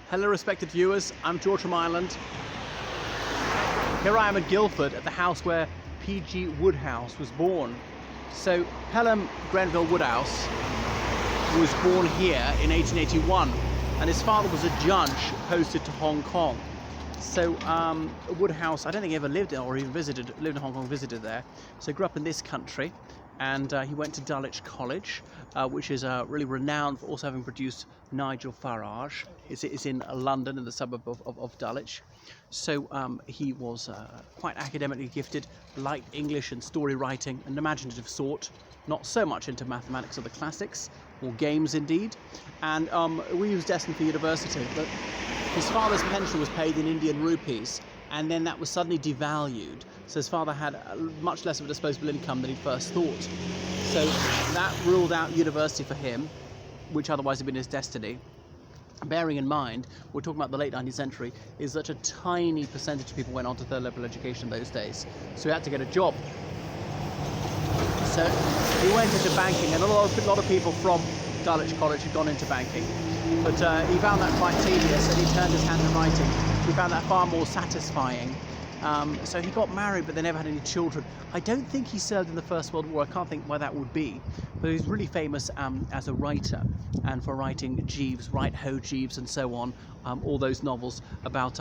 Hello respected viewers, I'm George from Ireland. Here I am at Guildford at the house where G Wodehouse was born. So Pelham Grenville Wodehouse was born here in 1881 and his father was a judge posted to Hong Kong. So Wodehouse, I don't think he ever lived or even lived in Hong Kong, visited there. So he grew up in this country and he went to Dulwich College, which is really renowned for also having produced Nigel Farage. It's in London, in the suburb of Dulwich. So he was quite academically gifted, liked English and story writing, an imaginative sort, not so much into mathematics or the classics, or games indeed. And he was destined for university, but his father's pension was paid in Indian rupees, and then that was suddenly devalued. So his father had much less of a disposable income than he first thought. So that ruled out university for him, which otherwise had been his destiny. Bearing in mind, we're talking about the late 19th century, is such a tiny percentage of people went on to third level education in those days. So he had to get a job. So he went into banking, and a lot of people from Dulwich College had gone into banking. But he found that quite tedious, and he turned his hand to writing. He found that far more satisfying. So he got married, but they never had any children. I don't think he served in the First World War. I can't think why that would be. But he's really famous as a writer, and for writing Jeeves, Right Ho Jeeves, and so on. All those novels about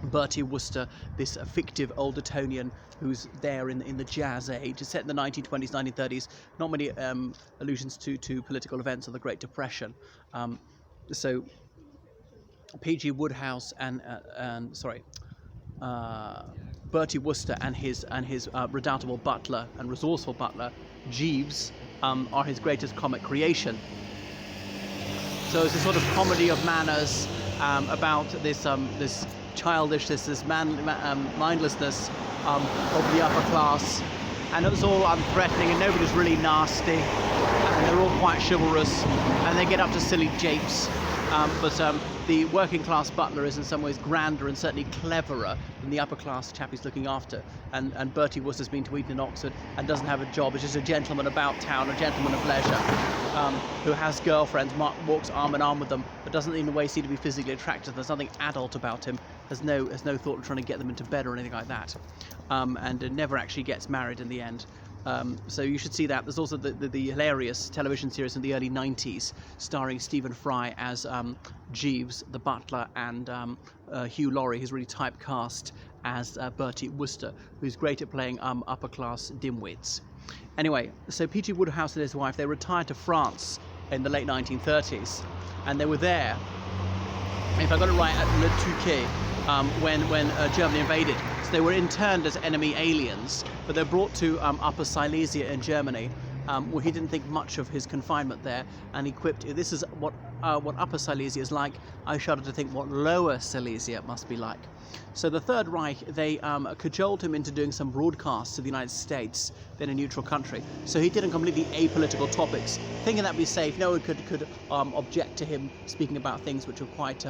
Bertie Wooster, this fictive old Etonian who's there in the jazz age. It's set in the 1920s, 1930s. Not many allusions to political events or the Great Depression. So G Wodehouse Bertie Wooster and his redoubtable butler and resourceful butler Jeeves are his greatest comic creation. So it's a sort of comedy of manners about this childishness, this mindlessness of the upper class, and it was all unthreatening, and nobody's really nasty, and they're all quite chivalrous, and they get up to silly japes. But the working class butler is in some ways grander and certainly cleverer than the upper class chap he's looking after. And Bertie Wooster's been to Eton and Oxford and doesn't have a job. He's just a gentleman about town, a gentleman of leisure, who has girlfriends, walks arm in arm with them, but doesn't in a way seem to be physically attractive. There's nothing adult about him. Has no thought of trying to get them into bed or anything like that. And never actually gets married in the end. So you should see that. There's also the hilarious television series in the early 90s starring Stephen Fry as Jeeves, the butler, and Hugh Laurie, who's really typecast as Bertie Wooster, who's great at playing upper-class dimwits. Anyway, so G Wodehouse and his wife, they retired to France in the late 1930s, and they were there, if I got it right, at Le Touquet, when Germany invaded. So they were interned as enemy aliens, but they're brought to Upper Silesia in Germany, where he didn't think much of his confinement there, and he quipped, "This is what Upper Silesia is like. I shudder to think what Lower Silesia must be like." So the Third Reich, they cajoled him into doing some broadcasts to the United States, then a neutral country. So he did on completely apolitical topics, thinking that'd be safe. No one could object to him speaking about things which were quite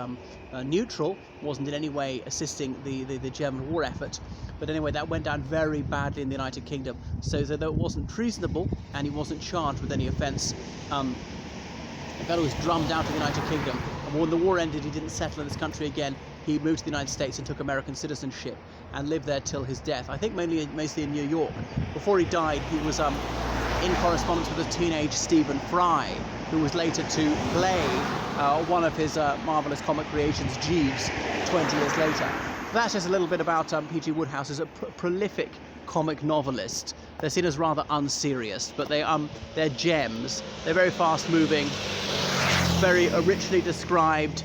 neutral, wasn't in any way assisting the German war effort. But anyway, that went down very badly in the United Kingdom. So though it wasn't treasonable, and he wasn't charged with any offence, the fellow was drummed out of the United Kingdom. And when the war ended, he didn't settle in this country again. He moved to the United States and took American citizenship and lived there till his death. I think mostly in New York. Before he died, he was in correspondence with a teenage Stephen Fry, who was later to play one of his marvellous comic creations, Jeeves, 20 years later. That's just a little bit about G Wodehouse as a prolific comic novelist. They're seen as rather unserious, but they're gems. They're very fast-moving, very richly described,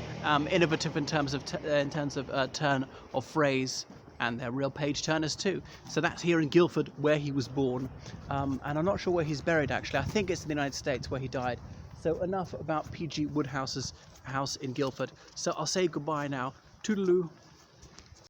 innovative in terms of turn of phrase, and they're real page turners too. So that's here in Guildford, where he was born, and I'm not sure where he's buried actually. I think it's in the United States where he died. So enough about G Wodehouse's house in Guildford. So I'll say goodbye now. Toodaloo.